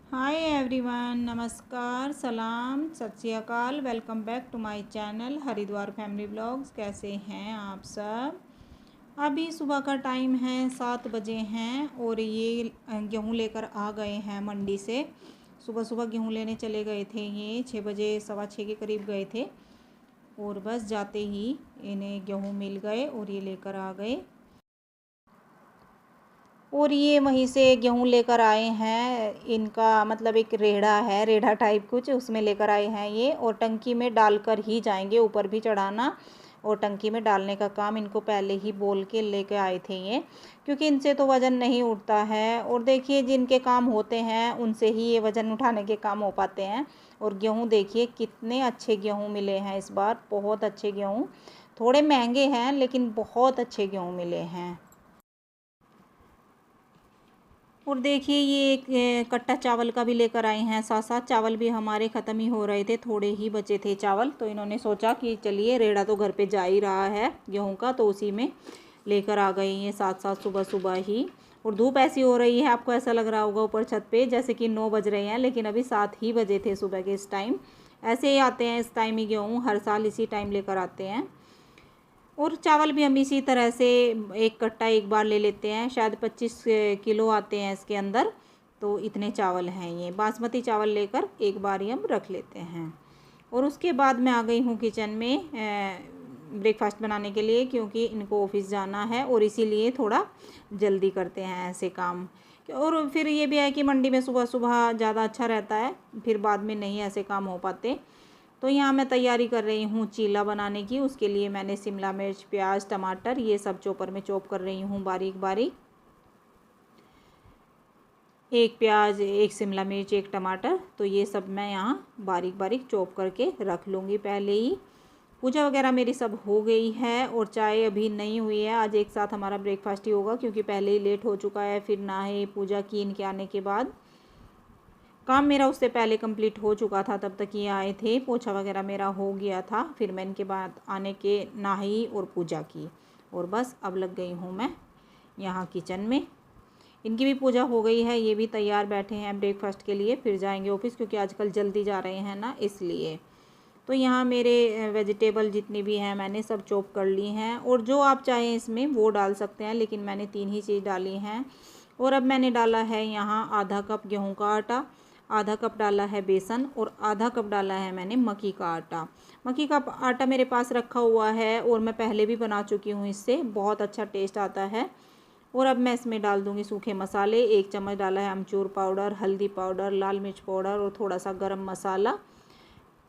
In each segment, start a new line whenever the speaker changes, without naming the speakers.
Hi everyone, नमस्कार, सलाम, सत श्री अकाल। Welcome back to my channel Haridwar family blogs. कैसे हैं आप सब? अभी सुबह का टाइम है, 7 बजे हैं और ये गेहूँ लेकर आ गए हैं मंडी से। सुबह सुबह गेहूँ लेने चले गए थे, ये 6 बजे, सवा 6 के करीब गए थे और बस जाते ही इन्हें गेहूँ मिल गए और ये लेकर आ गए। और ये वहीं से गेहूँ लेकर आए हैं। इनका मतलब एक रेढ़ा है, रेढ़ा टाइप कुछ, उसमें लेकर आए हैं ये और टंकी में डालकर ही जाएंगे। ऊपर भी चढ़ाना और टंकी में डालने का काम इनको पहले ही बोल के लेके आए थे ये, क्योंकि इनसे तो वज़न नहीं उठता है। और देखिए, जिनके काम होते हैं उनसे ही ये वज़न उठाने के काम हो पाते हैं। और गेहूँ देखिए कितने अच्छे गेहूँ मिले हैं इस बार, बहुत अच्छे गेहूँ। थोड़े महंगे हैं लेकिन बहुत अच्छे गेहूँ मिले हैं। और देखिए, ये एक कट्टा चावल का भी लेकर आए हैं साथ साथ। चावल भी हमारे ख़त्म ही हो रहे थे, थोड़े ही बचे थे चावल, तो इन्होंने सोचा कि चलिए, रेड़ा तो घर पे जा ही रहा है गेहूं का, तो उसी में लेकर आ गए हैं साथ साथ सुबह सुबह ही। और धूप ऐसी हो रही है, आपको ऐसा लग रहा होगा ऊपर छत पे जैसे कि 9 बज रहे हैं, लेकिन अभी 7 ही बजे थे सुबह के इस टाइम। ऐसे ही आते हैं इस टाइम ही गेहूँ, हर साल इसी टाइम लेकर आते हैं। और चावल भी हम इसी तरह से एक कट्टा एक बार ले लेते हैं, शायद 25 किलो आते हैं इसके अंदर। तो इतने चावल हैं, ये बासमती चावल लेकर एक बार ही हम रख लेते हैं। और उसके बाद मैं आ गई हूँ किचन में ब्रेकफास्ट बनाने के लिए, क्योंकि इनको ऑफिस जाना है और इसीलिए थोड़ा जल्दी करते हैं ऐसे काम। और फिर ये भी है कि मंडी में सुबह सुबह ज़्यादा अच्छा रहता है, फिर बाद में नहीं ऐसे काम हो पाते। तो यहाँ मैं तैयारी कर रही हूँ चीला बनाने की। उसके लिए मैंने शिमला मिर्च, प्याज, टमाटर ये सब चॉपर में चॉप कर रही हूँ बारीक बारीक। एक प्याज, एक शिमला मिर्च, एक टमाटर, तो ये सब मैं यहाँ बारीक बारीक चॉप करके रख लूँगी पहले ही। पूजा वगैरह मेरी सब हो गई है और चाय अभी नहीं हुई है। आज एक साथ हमारा ब्रेकफास्ट ही होगा, क्योंकि पहले ही लेट हो चुका है। फिर नहाए, पूजा की, इनके आने के बाद काम मेरा उससे पहले कंप्लीट हो चुका था, तब तक ये आए थे। पोछा वगैरह मेरा हो गया था, फिर मैं इनके बाद आने के नहाई और पूजा की और बस अब लग गई हूँ मैं यहाँ किचन में। इनकी भी पूजा हो गई है, ये भी तैयार बैठे हैं ब्रेकफास्ट के लिए, फिर जाएंगे ऑफिस, क्योंकि आजकल जल्दी जा रहे हैं ना, इसलिए। तो यहाँ मेरे वेजिटेबल जितनी भी हैं मैंने सब चॉप कर ली हैं, और जो आप चाहें इसमें वो डाल सकते हैं, लेकिन मैंने 3 ही चीज़ डाली हैं। और अब मैंने डाला है यहाँ आधा कप गेहूं का आटा, आधा कप डाला है बेसन और आधा कप डाला है मैंने मक्की का आटा। मक्की का आटा मेरे पास रखा हुआ है और मैं पहले भी बना चुकी हूँ, इससे बहुत अच्छा टेस्ट आता है। और अब मैं इसमें डाल दूँगी सूखे मसाले। 1 चम्मच डाला है अमचूर पाउडर, हल्दी पाउडर, लाल मिर्च पाउडर और थोड़ा सा गरम मसाला।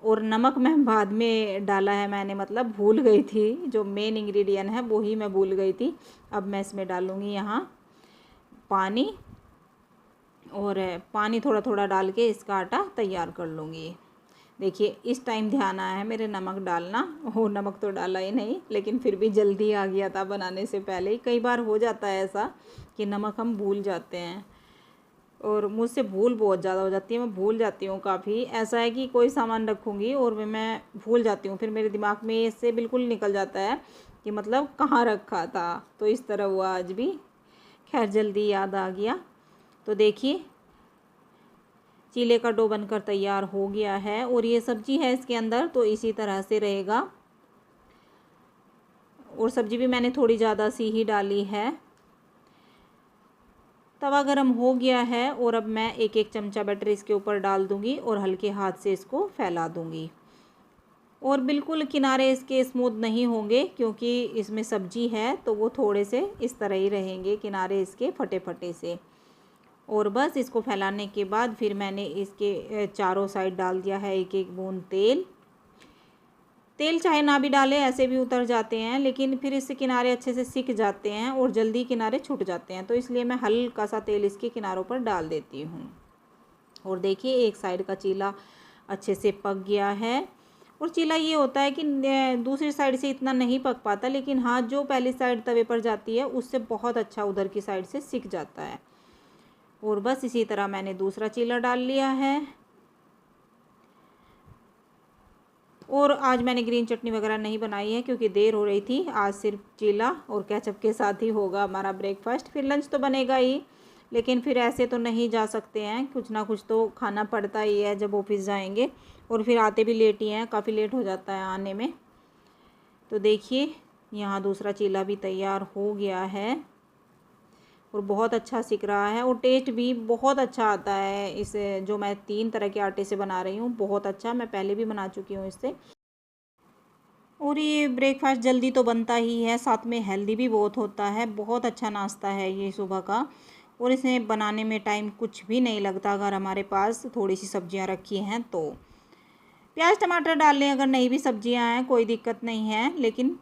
और नमक मैं बाद में डाला है मैंने, मतलब भूल गई थी, जो मेन इंग्रेडिएंट है वो ही मैं भूल गई थी। अब मैं इसमें डालूँगी यहाँ पानी, और पानी थोड़ा थोड़ा डाल के इसका आटा तैयार कर लूँगी। देखिए, इस टाइम ध्यान आया है मेरे नमक डालना। वो नमक तो डाला ही नहीं, लेकिन फिर भी जल्दी आ गया था बनाने से पहले ही। कई बार हो जाता है ऐसा कि नमक हम भूल जाते हैं, और मुझसे भूल बहुत ज़्यादा हो जाती है, मैं भूल जाती हूँ काफ़ी। ऐसा है कि कोई सामान रखूँगी और मैं भूल जाती हूँ, फिर मेरे दिमाग में इससे बिल्कुल निकल जाता है कि मतलब कहाँ रखा था। तो इस तरह हुआ आज भी, खैर जल्दी याद आ गया। तो देखिए, चीले का डो बनकर तैयार हो गया है और ये सब्जी है इसके अंदर, तो इसी तरह से रहेगा। और सब्जी भी मैंने थोड़ी ज़्यादा सी ही डाली है। तवा गरम हो गया है और अब मैं एक एक चमचा बटर इसके ऊपर डाल दूंगी और हल्के हाथ से इसको फैला दूंगी। और बिल्कुल किनारे इसके स्मूथ नहीं होंगे, क्योंकि इसमें सब्जी है, तो वो थोड़े से इस तरह ही रहेंगे किनारे इसके फटे फटे से। और बस इसको फैलाने के बाद फिर मैंने इसके चारों साइड डाल दिया है एक एक बूंद तेल। तेल चाहे ना भी डालें, ऐसे भी उतर जाते हैं, लेकिन फिर इससे किनारे अच्छे से सिक जाते हैं और जल्दी किनारे छूट जाते हैं, तो इसलिए मैं हल्का सा तेल इसके किनारों पर डाल देती हूँ। और देखिए, एक साइड का चीला अच्छे से पक गया है। और चीला ये होता है कि दूसरी साइड से इतना नहीं पक पाता, लेकिन हाँ, जो पहली साइड तवे पर जाती है उससे बहुत अच्छा उधर की साइड से सिक जाता है। और बस इसी तरह मैंने दूसरा चीला डाल लिया है। और आज मैंने ग्रीन चटनी वगैरह नहीं बनाई है, क्योंकि देर हो रही थी। आज सिर्फ चीला और केचप के साथ ही होगा हमारा ब्रेकफास्ट, फिर लंच तो बनेगा ही। लेकिन फिर ऐसे तो नहीं जा सकते हैं, कुछ ना कुछ तो खाना पड़ता ही है जब ऑफिस जाएंगे। और फिर आते भी लेट ही हैं, काफ़ी लेट हो जाता है आने में। तो देखिए यहाँ दूसरा चीला भी तैयार हो गया है और बहुत अच्छा सिक रहा है और टेस्ट भी बहुत अच्छा आता है इस जो मैं 3 तरह के आटे से बना रही हूँ। बहुत अच्छा, मैं पहले भी बना चुकी हूँ इससे। और ये ब्रेकफास्ट जल्दी तो बनता ही है, साथ में हेल्दी भी बहुत होता है। बहुत अच्छा नाश्ता है ये सुबह का। और इसे बनाने में टाइम कुछ भी नहीं लगता अगर हमारे पास थोड़ी सी सब्जियां रखी हैं तो। प्याज टमाटर डाल लें अगर नहीं भी सब्जियां हैं, कोई दिक्कत नहीं है, लेकिन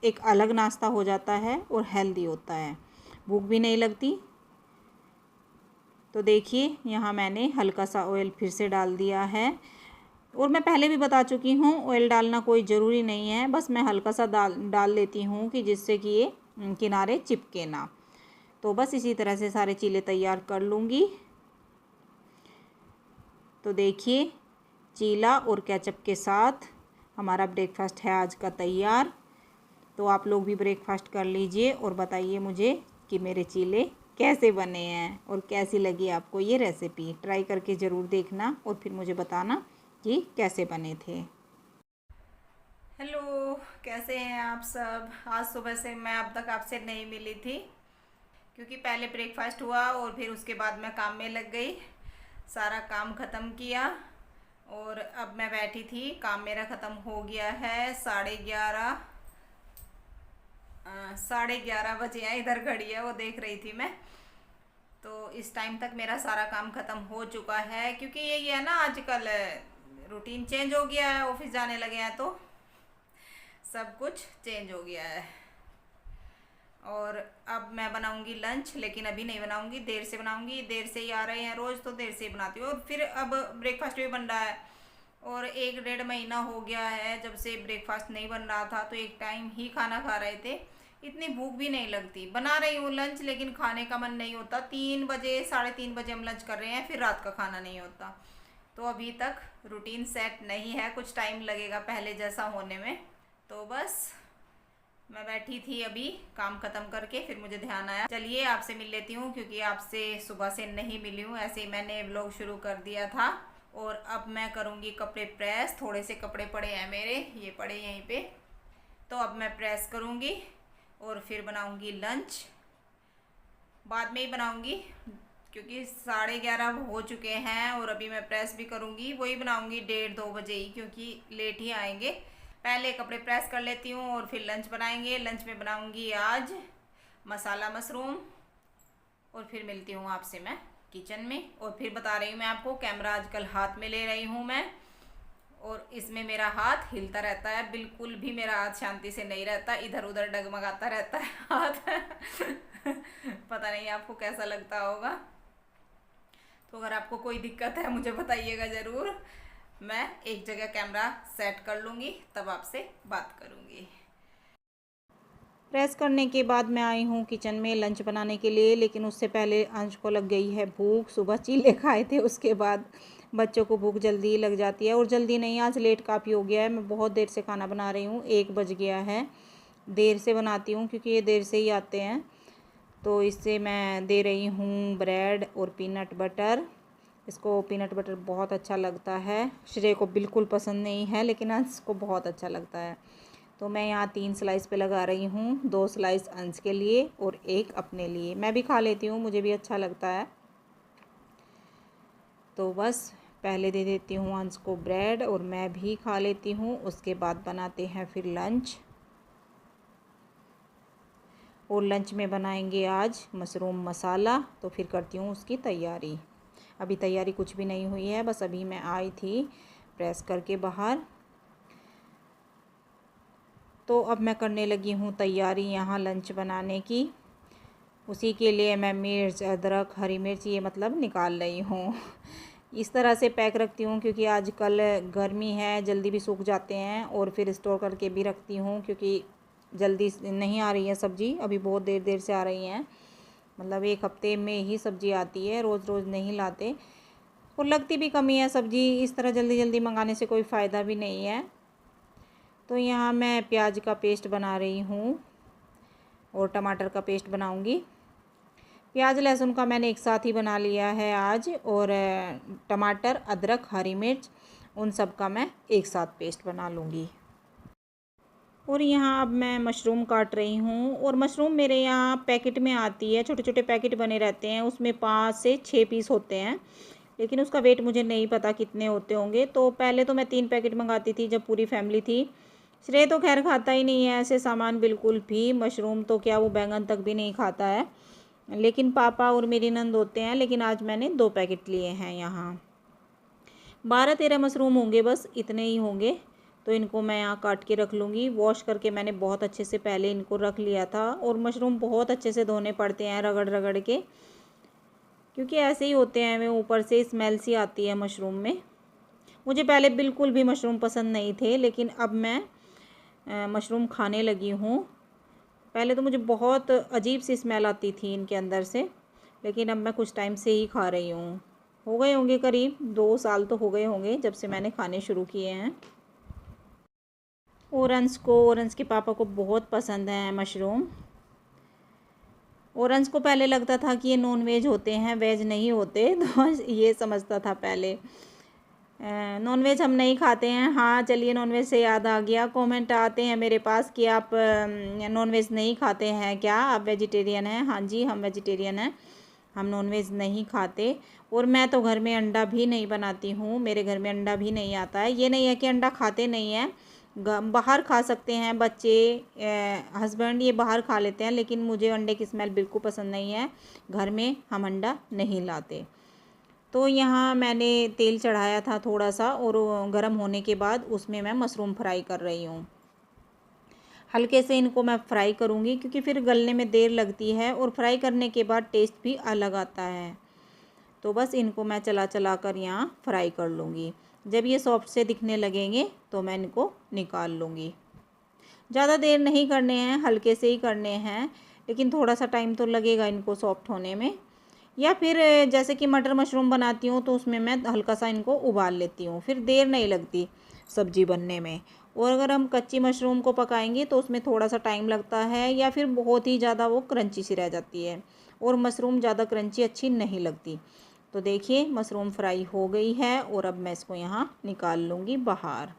एक अलग नाश्ता हो जाता है और हेल्दी होता है, भूख भी नहीं लगती। तो देखिए यहाँ मैंने हल्का सा ऑयल फिर से डाल दिया है। और मैं पहले भी बता चुकी हूँ ऑयल डालना कोई ज़रूरी नहीं है, बस मैं हल्का सा डाल लेती हूँ कि जिससे कि ये किनारे चिपके ना। तो बस इसी तरह से सारे चीले तैयार कर लूँगी। तो देखिए चीला और केचप के साथ हमारा ब्रेकफास्ट है आज का तैयार। तो आप लोग भी ब्रेकफास्ट कर लीजिए और बताइए मुझे कि मेरे चीले कैसे बने हैं और कैसी लगी आपको ये रेसिपी। ट्राई करके ज़रूर देखना और फिर मुझे बताना कि कैसे बने थे।
हेलो, कैसे हैं आप सब। आज सुबह से मैं अब तक आपसे नहीं मिली थी क्योंकि पहले ब्रेकफास्ट हुआ और फिर उसके बाद मैं काम में लग गई, सारा काम ख़त्म किया और अब मैं बैठी थी। काम मेरा ख़त्म हो गया है, 11:30 बजे हैं, इधर घड़ी है वो देख रही थी मैं। तो इस टाइम तक मेरा सारा काम ख़त्म हो चुका है क्योंकि यही है ना, आजकल रूटीन चेंज हो गया है, ऑफिस जाने लगे हैं तो सब कुछ चेंज हो गया है। और अब मैं बनाऊंगी लंच, लेकिन अभी नहीं बनाऊंगी, देर से बनाऊंगी। देर से ही आ रहे हैं रोज़ तो देर से ही बनाती हूँ। और फिर अब ब्रेकफास्ट भी बन रहा है और 1-1.5 महीना हो गया है जब से ब्रेकफास्ट नहीं बन रहा था, तो एक टाइम ही खाना खा रहे थे। इतनी भूख भी नहीं लगती। बना रही हूँ लंच लेकिन खाने का मन नहीं होता। 3 बजे 3:30 बजे हम लंच कर रहे हैं, फिर रात का खाना नहीं होता। तो अभी तक रूटीन सेट नहीं है, कुछ टाइम लगेगा पहले जैसा होने में। तो बस मैं बैठी थी अभी काम ख़त्म करके, फिर मुझे ध्यान आया चलिए आपसे मिल लेती हूँ क्योंकि आपसे सुबह से नहीं मिली हूँ। ऐसे ही मैंने व्लॉग शुरू कर दिया था। और अब मैं करूँगी कपड़े प्रेस। थोड़े से कपड़े पड़े हैं मेरे, ये पड़े यहीं पे, तो अब मैं प्रेस करूँगी और फिर बनाऊँगी लंच। बाद में ही बनाऊँगी क्योंकि 11:30 हो चुके हैं और अभी मैं प्रेस भी करूँगी। वही बनाऊँगी 1:30-2 बजे ही क्योंकि लेट ही आएंगे। पहले कपड़े प्रेस कर लेती हूँ और फिर लंच बनाएंगे। लंच में बनाऊँगी आज मसाला मशरूम। और फिर मिलती हूँ आपसे मैं किचन में। और फिर बता रही हूँ मैं आपको, कैमरा आजकल हाथ में ले रही हूँ मैं और इसमें मेरा हाथ हिलता रहता है, बिल्कुल भी मेरा हाथ शांति से नहीं रहता, इधर उधर डगमगाता रहता है हाथ पता नहीं आपको कैसा लगता होगा। तो अगर आपको कोई दिक्कत है मुझे बताइएगा ज़रूर। मैं एक जगह कैमरा सेट कर लूँगी तब आपसे बात करूँगी।
प्रेस करने के बाद मैं आई हूँ किचन में लंच बनाने के लिए, लेकिन उससे पहले अंश को लग गई है भूख। सुबह चीले खाए थे, उसके बाद बच्चों को भूख जल्दी लग जाती है। और जल्दी नहीं, आज लेट काफ़ी हो गया है, मैं बहुत देर से खाना बना रही हूँ, 1 बज गया है। देर से बनाती हूँ क्योंकि ये देर से ही आते हैं। तो इससे मैं दे रही हूँ ब्रेड और पीनट बटर। इसको पीनट बटर बहुत अच्छा लगता है, श्रेय को बिल्कुल पसंद नहीं है लेकिन अंश को बहुत अच्छा लगता है। तो मैं यहाँ 3 स्लाइस पे लगा रही हूँ, 2 स्लाइस अंश के लिए और 1 अपने लिए। मैं भी खा लेती हूँ, मुझे भी अच्छा लगता है। तो बस पहले दे देती हूँ अंश को ब्रेड और मैं भी खा लेती हूँ, उसके बाद बनाते हैं फिर लंच। और लंच में बनाएंगे आज मशरूम मसाला। तो फिर करती हूँ उसकी तैयारी। अभी तैयारी कुछ भी नहीं हुई है, बस अभी मैं आई थी प्रेस करके बाहर। तो अब मैं करने लगी हूँ तैयारी यहाँ लंच बनाने की। उसी के लिए मैं मिर्च, अदरक, हरी मिर्च ये मतलब निकाल रही हूँ इस तरह से पैक रखती हूँ क्योंकि आजकल गर्मी है, जल्दी भी सूख जाते हैं। और फिर स्टोर करके भी रखती हूँ क्योंकि जल्दी नहीं आ रही है सब्ज़ी, अभी बहुत देर देर से आ रही हैं। मतलब 1 हफ्ते में ही सब्ज़ी आती है, रोज़ रोज़ नहीं लाते। और लगती भी कमी है सब्ज़ी, इस तरह जल्दी जल्दी मंगाने से कोई फ़ायदा भी नहीं है। तो यहाँ मैं प्याज का पेस्ट बना रही हूँ और टमाटर का पेस्ट बनाऊँगी। प्याज लहसुन का मैंने एक साथ ही बना लिया है आज, और टमाटर, अदरक, हरी मिर्च, उन सब का मैं एक साथ पेस्ट बना लूँगी। और यहाँ अब मैं मशरूम काट रही हूँ, और मशरूम मेरे यहाँ पैकेट में आती है, छोटे छोटे पैकेट बने रहते हैं, उसमें 5 से 6 पीस होते हैं, लेकिन उसका वेट मुझे नहीं पता कितने होते होंगे। तो पहले तो मैं 3 पैकेट मंगाती थी जब पूरी फैमिली थी। श्रेय तो खैर खाता ही नहीं है ऐसे सामान बिल्कुल भी, मशरूम तो क्या वो बैंगन तक भी नहीं खाता है, लेकिन पापा और मेरी नंद होते हैं। लेकिन आज मैंने 2 पैकेट लिए हैं यहाँ। 12-13 मशरूम होंगे, बस इतने ही होंगे। तो इनको मैं यहाँ काट के रख लूँगी। वॉश करके मैंने बहुत अच्छे से पहले इनको रख लिया था, और मशरूम बहुत अच्छे से धोने पड़ते हैं रगड़ रगड़ के, क्योंकि ऐसे ही होते हैं, वे ऊपर से स्मेल सी आती है मशरूम में। मुझे पहले बिल्कुल भी मशरूम पसंद नहीं थे, लेकिन अब मैं मशरूम खाने लगी हूँ। पहले तो मुझे बहुत अजीब सी स्मेल आती थी इनके अंदर से, लेकिन अब मैं कुछ टाइम से ही खा रही हूँ। हो गए होंगे करीब 2 साल तो हो गए होंगे जब से मैंने खाने शुरू किए हैं। औरंस के पापा को बहुत पसंद है मशरूम। औरंस को पहले लगता था कि ये नॉन वेज होते हैं, वेज नहीं होते, तो ये समझता था पहले। नॉन वेज हम नहीं खाते हैं। हाँ चलिए, नॉन वेज से याद आ गया, कमेंट आते हैं मेरे पास कि आप नॉन वेज नहीं खाते हैं क्या, आप वेजिटेरियन हैं। हाँ जी, हम वेजिटेरियन हैं, हम नॉन वेज नहीं खाते। और मैं तो घर में अंडा भी नहीं बनाती हूँ, मेरे घर में अंडा भी नहीं आता है। ये नहीं है कि अंडा खाते नहीं हैं, बाहर खा सकते हैं बच्चे, हस्बैंड ये बाहर खा लेते हैं, लेकिन मुझे अंडे की स्मेल बिल्कुल पसंद नहीं है। घर में हम अंडा नहीं लाते। तो यहाँ मैंने तेल चढ़ाया था थोड़ा सा, और गर्म होने के बाद उसमें मैं मशरूम फ्राई कर रही हूँ। हल्के से इनको मैं फ्राई करूँगी, क्योंकि फिर गलने में देर लगती है, और फ्राई करने के बाद टेस्ट भी अलग आता है। तो बस इनको मैं चला चला कर यहाँ फ्राई कर लूँगी। जब ये सॉफ्ट से दिखने लगेंगे तो मैं इनको निकाल लूँगी। ज़्यादा देर नहीं करने हैं, हल्के से ही करने हैं, लेकिन थोड़ा सा टाइम तो लगेगा इनको सॉफ्ट होने में। या फिर जैसे कि मटर मशरूम बनाती हूँ तो उसमें मैं हल्का सा इनको उबाल लेती हूँ, फिर देर नहीं लगती सब्ज़ी बनने में। और अगर हम कच्ची मशरूम को पकाएंगे तो उसमें थोड़ा सा टाइम लगता है, या फिर बहुत ही ज़्यादा वो क्रंची सी रह जाती है, और मशरूम ज़्यादा क्रंची अच्छी नहीं लगती। तो देखिए मशरूम फ्राई हो गई है, और अब मैं इसको यहाँ निकाल लूँगी बाहर।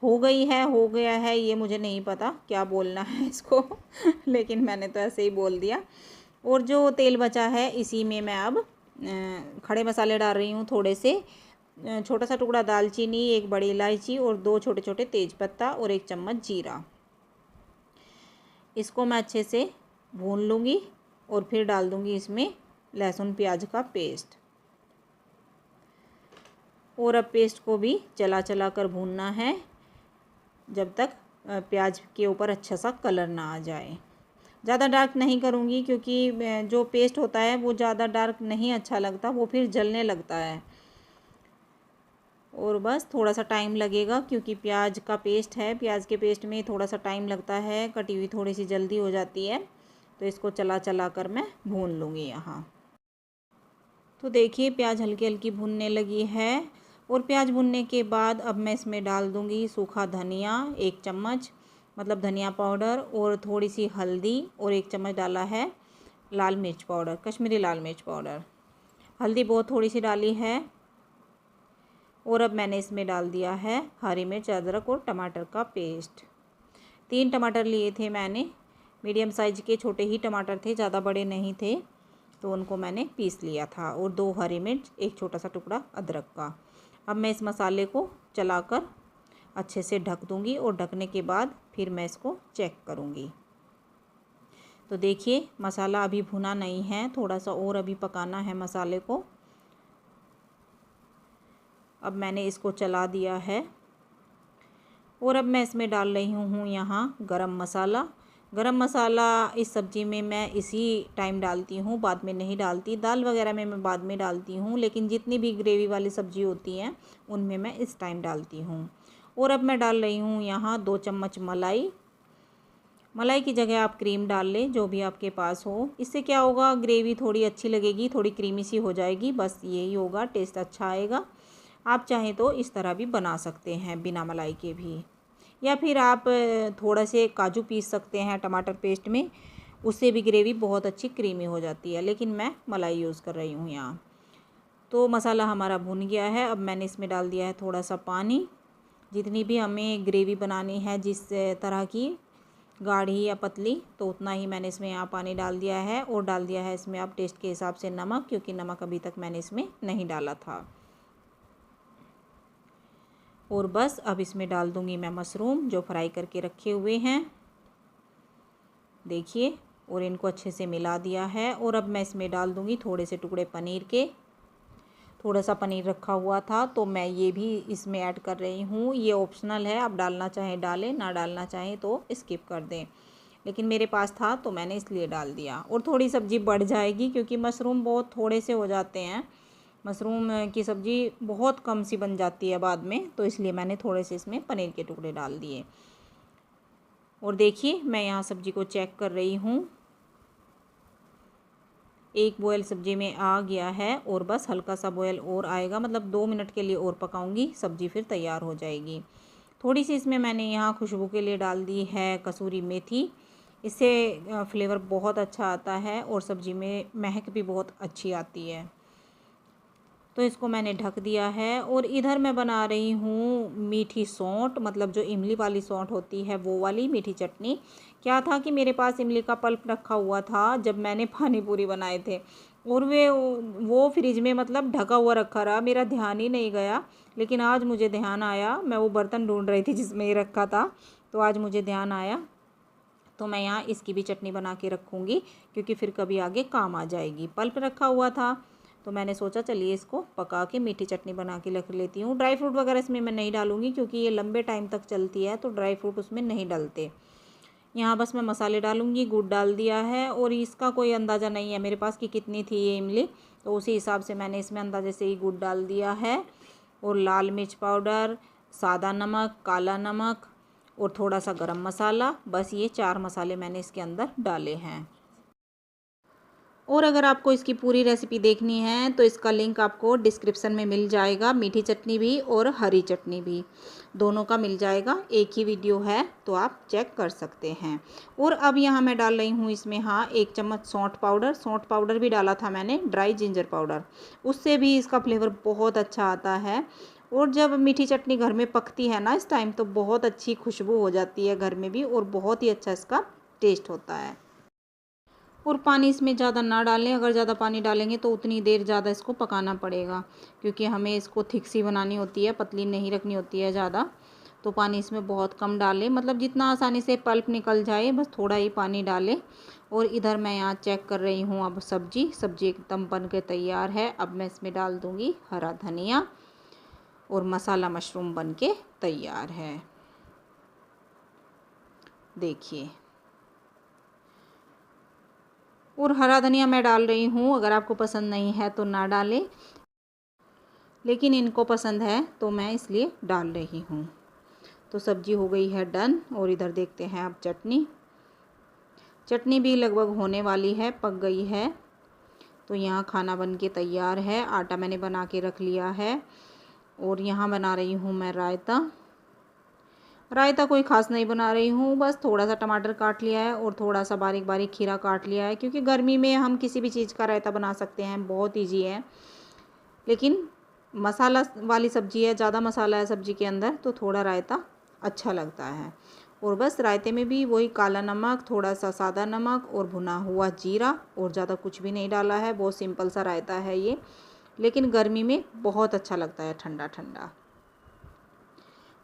हो गई है, हो गया है, ये मुझे नहीं पता क्या बोलना है इसको लेकिन मैंने तो ऐसे ही बोल दिया। और जो तेल बचा है इसी में मैं अब खड़े मसाले डाल रही हूँ थोड़े से। छोटा सा टुकड़ा दालचीनी, 1 बड़ी इलायची, और 2 छोटे छोटे तेज़पत्ता, और 1 चम्मच जीरा। इसको मैं अच्छे से भून लूँगी, और फिर डाल दूँगी इसमें लहसुन प्याज का पेस्ट। और अब पेस्ट को भी चला चला कर भूनना है जब तक प्याज के ऊपर अच्छा सा कलर ना आ जाए। ज़्यादा डार्क नहीं करूँगी, क्योंकि जो पेस्ट होता है वो ज़्यादा डार्क नहीं अच्छा लगता, वो फिर जलने लगता है। और बस थोड़ा सा टाइम लगेगा, क्योंकि प्याज का पेस्ट है, प्याज के पेस्ट में थोड़ा सा टाइम लगता है, कटी हुई थोड़ी सी जल्दी हो जाती है। तो इसको चला चला कर मैं भून लूँगी यहाँ। तो देखिए प्याज हल्की हल्की भुनने लगी है, और प्याज भुनने के बाद अब मैं इसमें डाल दूँगी सूखा धनिया 1 चम्मच, मतलब धनिया पाउडर, और थोड़ी सी हल्दी, और 1 चम्मच डाला है लाल मिर्च पाउडर, कश्मीरी लाल मिर्च पाउडर। हल्दी बहुत थोड़ी सी डाली है। और अब मैंने इसमें डाल दिया है हरी मिर्च, अदरक और टमाटर का पेस्ट। 3 टमाटर लिए थे मैंने, मीडियम साइज़ के छोटे ही टमाटर थे, ज़्यादा बड़े नहीं थे, तो उनको मैंने पीस लिया था। और 2 हरी मिर्च, 1 छोटा सा टुकड़ा अदरक का। अब मैं इस मसाले को चलाकर अच्छे से ढक दूँगी, और ढकने के बाद फिर मैं इसको चेक करूँगी। तो देखिए मसाला अभी भुना नहीं है, थोड़ा सा और अभी पकाना है मसाले को। अब मैंने इसको चला दिया है, और अब मैं इसमें डाल रही हूँ यहाँ गरम मसाला। गरम मसाला इस सब्ज़ी में मैं इसी टाइम डालती हूँ, बाद में नहीं डालती। दाल वगैरह में मैं बाद में डालती हूँ, लेकिन जितनी भी ग्रेवी वाली सब्ज़ी होती हैं उनमें मैं इस टाइम डालती हूँ। और अब मैं डाल रही हूँ यहाँ 2 चम्मच मलाई। मलाई की जगह आप क्रीम डाल लें, जो भी आपके पास हो। इससे क्या होगा, ग्रेवी थोड़ी अच्छी लगेगी, थोड़ी क्रीमी सी हो जाएगी, बस यही होगा, टेस्ट अच्छा आएगा। आप चाहें तो इस तरह भी बना सकते हैं बिना मलाई के भी, या फिर आप थोड़ा से काजू पीस सकते हैं टमाटर पेस्ट में, उससे भी ग्रेवी बहुत अच्छी क्रीमी हो जाती है, लेकिन मैं मलाई यूज़ कर रही हूँ यहाँ। तो मसाला हमारा भुन गया है। अब मैंने इसमें डाल दिया है थोड़ा सा पानी। जितनी भी हमें ग्रेवी बनानी है, जिस तरह की, गाढ़ी या पतली, तो उतना ही मैंने इसमें यहाँ पानी डाल दिया है। और डाल दिया है इसमें आप टेस्ट के हिसाब से नमक, क्योंकि नमक अभी तक मैंने इसमें नहीं डाला था। और बस अब इसमें डाल दूँगी मैं मशरूम जो फ्राई करके रखे हुए हैं, देखिए। और इनको अच्छे से मिला दिया है। और अब मैं इसमें डाल दूँगी थोड़े से टुकड़े पनीर के। थोड़ा सा पनीर रखा हुआ था तो मैं ये भी इसमें ऐड कर रही हूँ। ये ऑप्शनल है, आप डालना चाहें डालें, ना डालना चाहें तो स्किप कर दें, लेकिन मेरे पास था तो मैंने इसलिए डाल दिया। और थोड़ी सब्ज़ी बढ़ जाएगी क्योंकि मशरूम बहुत थोड़े से हो जाते हैं। मशरूम की सब्ज़ी बहुत कम सी बन जाती है बाद में, तो इसलिए मैंने थोड़े से इसमें पनीर के टुकड़े डाल दिए। और देखिए मैं यहाँ सब्ज़ी को चेक कर रही हूँ, एक बॉयल सब्ज़ी में आ गया है। और बस हल्का सा बॉयल और आएगा, मतलब 2 मिनट के लिए और पकाऊंगी, सब्ज़ी फिर तैयार हो जाएगी। थोड़ी सी इसमें मैंने यहाँ खुशबू के लिए डाल दी है कसूरी मेथी। इससे फ्लेवर बहुत अच्छा आता है और सब्ज़ी में महक भी बहुत अच्छी आती है। तो इसको मैंने ढक दिया है। और इधर मैं बना रही हूँ मीठी सौंठ, मतलब जो इमली वाली सौंठ होती है वो वाली मीठी चटनी। क्या था कि मेरे पास इमली का पल्प रखा हुआ था जब मैंने पानी पूरी बनाए थे, और वो फ्रिज में मतलब ढका हुआ रखा रहा, मेरा ध्यान ही नहीं गया। लेकिन आज मुझे ध्यान आया, मैं वो बर्तन ढूंढ रही थी जिसमें ये रखा था, तो आज मुझे ध्यान आया। तो मैं यहाँ इसकी भी चटनी बना के रखूँगी, क्योंकि फिर कभी आगे काम आ जाएगी। पल्प रखा हुआ था तो मैंने सोचा चलिए इसको पका के मीठी चटनी बना के रख लेती हूँ। ड्राई फ्रूट वगैरह इसमें मैं नहीं डालूँगी क्योंकि ये लंबे टाइम तक चलती है, तो ड्राई फ्रूट उसमें नहीं डलते। यहाँ बस मैं मसाले डालूँगी, गुड़ डाल दिया है। और इसका कोई अंदाज़ा नहीं है मेरे पास कि कितनी थी ये इमली, तो उसी हिसाब से मैंने इसमें अंदाजे से ही गुड़ डाल दिया है। और लाल मिर्च पाउडर, सादा नमक, काला नमक और थोड़ा सा गरम मसाला, बस ये 4 मसाले मैंने इसके अंदर डाले हैं। और अगर आपको इसकी पूरी रेसिपी देखनी है तो इसका लिंक आपको डिस्क्रिप्शन में मिल जाएगा। मीठी चटनी भी और हरी चटनी भी, दोनों का मिल जाएगा, एक ही वीडियो है, तो आप चेक कर सकते हैं। और अब यहाँ मैं डाल रही हूँ इसमें 1 चम्मच सौंठ पाउडर भी डाला था मैंने, ड्राई जिंजर पाउडर, उससे भी इसका फ्लेवर बहुत अच्छा आता है। और जब मीठी चटनी घर में पकती है ना इस टाइम, तो बहुत अच्छी खुशबू हो जाती है घर में भी, और बहुत ही अच्छा इसका टेस्ट होता है। और पानी इसमें ज़्यादा ना डालें, अगर ज़्यादा पानी डालेंगे तो उतनी देर ज़्यादा इसको पकाना पड़ेगा, क्योंकि हमें इसको थिक सी बनानी होती है, पतली नहीं रखनी होती है ज़्यादा। तो पानी इसमें बहुत कम डालें, मतलब जितना आसानी से पल्प निकल जाए बस थोड़ा ही पानी डालें। और इधर मैं यहाँ चेक कर रही हूँ अब सब्ज़ी एकदम बन के तैयार है। अब मैं इसमें डाल दूँगी हरा धनिया, और मसाला मशरूम बन के तैयार है, देखिए। और हरा धनिया मैं डाल रही हूँ, अगर आपको पसंद नहीं है तो ना डालें, लेकिन इनको पसंद है तो मैं इसलिए डाल रही हूँ। तो सब्ज़ी हो गई है डन। और इधर देखते हैं अब चटनी भी लगभग होने वाली है, पक गई है। तो यहाँ खाना बन के तैयार है, आटा मैंने बना के रख लिया है। और यहाँ बना रही हूँ मैं रायता कोई ख़ास नहीं बना रही हूँ, बस थोड़ा सा टमाटर काट लिया है और थोड़ा सा बारीक बारीक खीरा काट लिया है, क्योंकि गर्मी में हम किसी भी चीज़ का रायता बना सकते हैं, बहुत ईजी है। लेकिन मसाला वाली सब्ज़ी है, ज़्यादा मसाला है सब्ज़ी के अंदर, तो थोड़ा रायता अच्छा लगता है। और बस रायते में भी वही काला नमक, थोड़ा सा सादा नमक और भुना हुआ जीरा, और ज़्यादा कुछ भी नहीं डाला है। बहुत सिंपल सा रायता है ये, लेकिन गर्मी में बहुत अच्छा लगता है ठंडा ठंडा।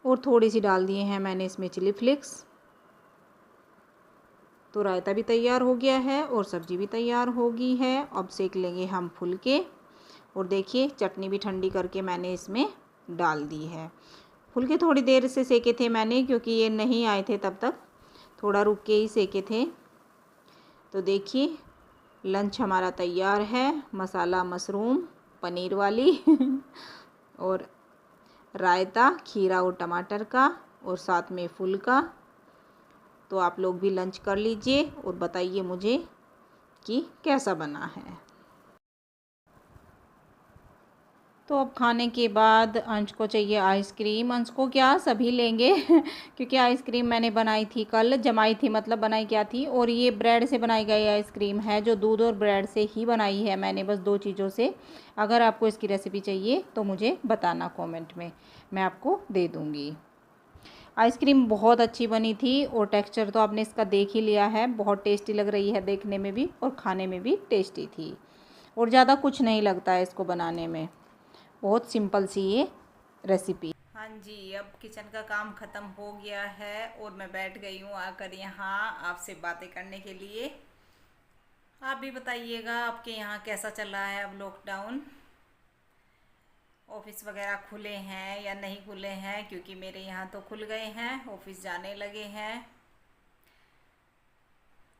और थोड़ी सी डाल दिए हैं मैंने इसमें चिली फ्लेक्स। तो रायता भी तैयार हो गया है और सब्ज़ी भी तैयार हो गई है। अब सेक लेंगे हम फुलके। और देखिए चटनी भी ठंडी करके मैंने इसमें डाल दी है। फुलके थोड़ी देर से सेके थे मैंने, क्योंकि ये नहीं आए थे तब तक, थोड़ा रुक के ही सेके थे। तो देखिए लंच हमारा तैयार है, मसाला मशरूम पनीर वाली और रायता खीरा और टमाटर का, और साथ में फुलका। तो आप लोग भी लंच कर लीजिए और बताइए मुझे कि कैसा बना है। तो अब खाने के बाद अंश को चाहिए आइसक्रीम। अंश को क्या, सभी लेंगे क्योंकि आइसक्रीम मैंने बनाई थी कल, जमाई थी, मतलब बनाई क्या थी। और ये ब्रेड से बनाई गई आइसक्रीम है, जो दूध और ब्रेड से ही बनाई है मैंने, बस 2 चीज़ों से। अगर आपको इसकी रेसिपी चाहिए तो मुझे बताना कमेंट में, मैं आपको दे दूँगी। आइसक्रीम बहुत अच्छी बनी थी और टेक्सचर तो आपने इसका देख ही लिया है, बहुत टेस्टी लग रही है देखने में भी और खाने में भी टेस्टी थी। और ज़्यादा कुछ नहीं लगता है इसको बनाने में, बहुत सिंपल सी ये रेसिपी।
हाँ जी, अब किचन का काम ख़त्म हो गया है और मैं बैठ गई हूँ आकर यहाँ आपसे बातें करने के लिए। आप भी बताइएगा आपके यहाँ कैसा चल रहा है अब लॉकडाउन, ऑफिस वगैरह खुले हैं या नहीं खुले हैं, क्योंकि मेरे यहाँ तो खुल गए हैं, ऑफिस जाने लगे हैं।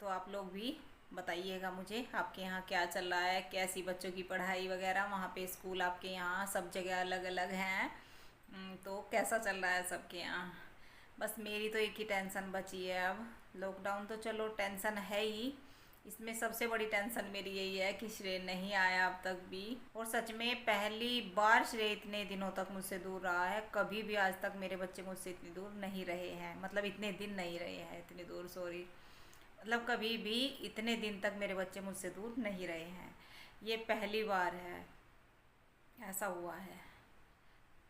तो आप लोग भी बताइएगा मुझे आपके यहाँ क्या चल रहा है, कैसी बच्चों की पढ़ाई वगैरह, वहाँ पे स्कूल आपके यहाँ सब जगह अलग अलग हैं। तो कैसा चल रहा है सबके यहाँ। बस मेरी तो एक ही टेंशन बची है अब, लॉकडाउन तो चलो टेंशन है ही, इसमें सबसे बड़ी टेंशन मेरी यही है कि श्रेय नहीं आया अब तक भी। और सच में पहली बार श्रेय इतने दिनों तक मुझसे दूर रहा है, कभी भी आज तक मेरे बच्चे मुझसे इतनी दूर नहीं रहे हैं, मतलब इतने दिन नहीं रहे हैं, इतनी दूर सॉरी, मतलब कभी भी इतने दिन तक मेरे बच्चे मुझसे दूर नहीं रहे हैं। ये पहली बार है ऐसा हुआ है,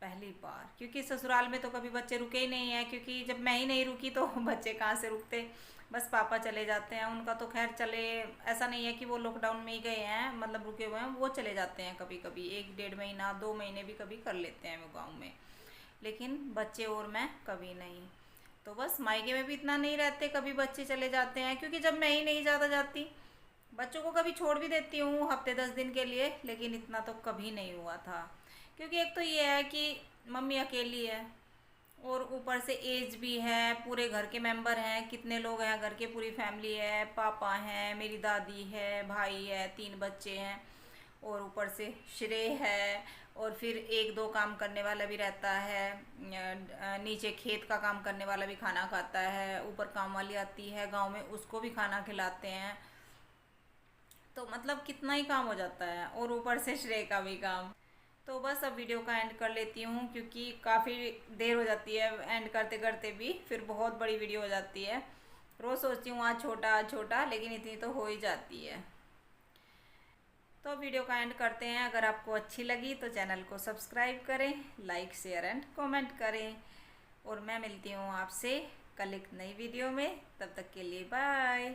पहली बार। क्योंकि ससुराल में तो कभी बच्चे रुके ही नहीं हैं, क्योंकि जब मैं ही नहीं रुकी तो बच्चे कहाँ से रुकते, बस पापा चले जाते हैं। उनका तो खैर चले, ऐसा नहीं है कि वो लॉकडाउन में ही गए हैं, मतलब रुके हुए हैं, वो चले जाते हैं कभी कभी, 1-1.5 महीना 2 महीने भी कभी कर लेते हैं वो गाँव में। लेकिन बच्चे और मैं कभी नहीं। तो बस मायके में भी इतना नहीं रहते, कभी बच्चे चले जाते हैं, क्योंकि जब मैं ही नहीं ज़्यादा जाती, बच्चों को कभी छोड़ भी देती हूँ हफ्ते 10 दिन के लिए, लेकिन इतना तो कभी नहीं हुआ था। क्योंकि एक तो ये है कि मम्मी अकेली है और ऊपर से एज भी है, पूरे घर के मेंबर हैं, कितने लोग हैं घर के, पूरी फैमिली है, पापा हैं, मेरी दादी है, भाई है, 3 बच्चे हैं, और ऊपर से श्रेय है, और फिर 1-2 काम करने वाला भी रहता है, नीचे खेत का काम करने वाला भी खाना खाता है, ऊपर काम वाली आती है गांव में, उसको भी खाना खिलाते हैं। तो मतलब कितना ही काम हो जाता है, और ऊपर से श्रेय का भी काम। तो बस अब वीडियो का एंड कर लेती हूँ, क्योंकि काफ़ी देर हो जाती है एंड करते करते भी, फिर बहुत बड़ी वीडियो हो जाती है। रोज़ सोचती हूँ आज छोटा, लेकिन इतनी तो हो ही जाती है। तो वीडियो का एंड करते हैं। अगर आपको अच्छी लगी तो चैनल को सब्सक्राइब करें, लाइक शेयर एंड कमेंट करें, और मैं मिलती हूँ आपसे कल एक नई वीडियो में। तब तक के लिए बाय।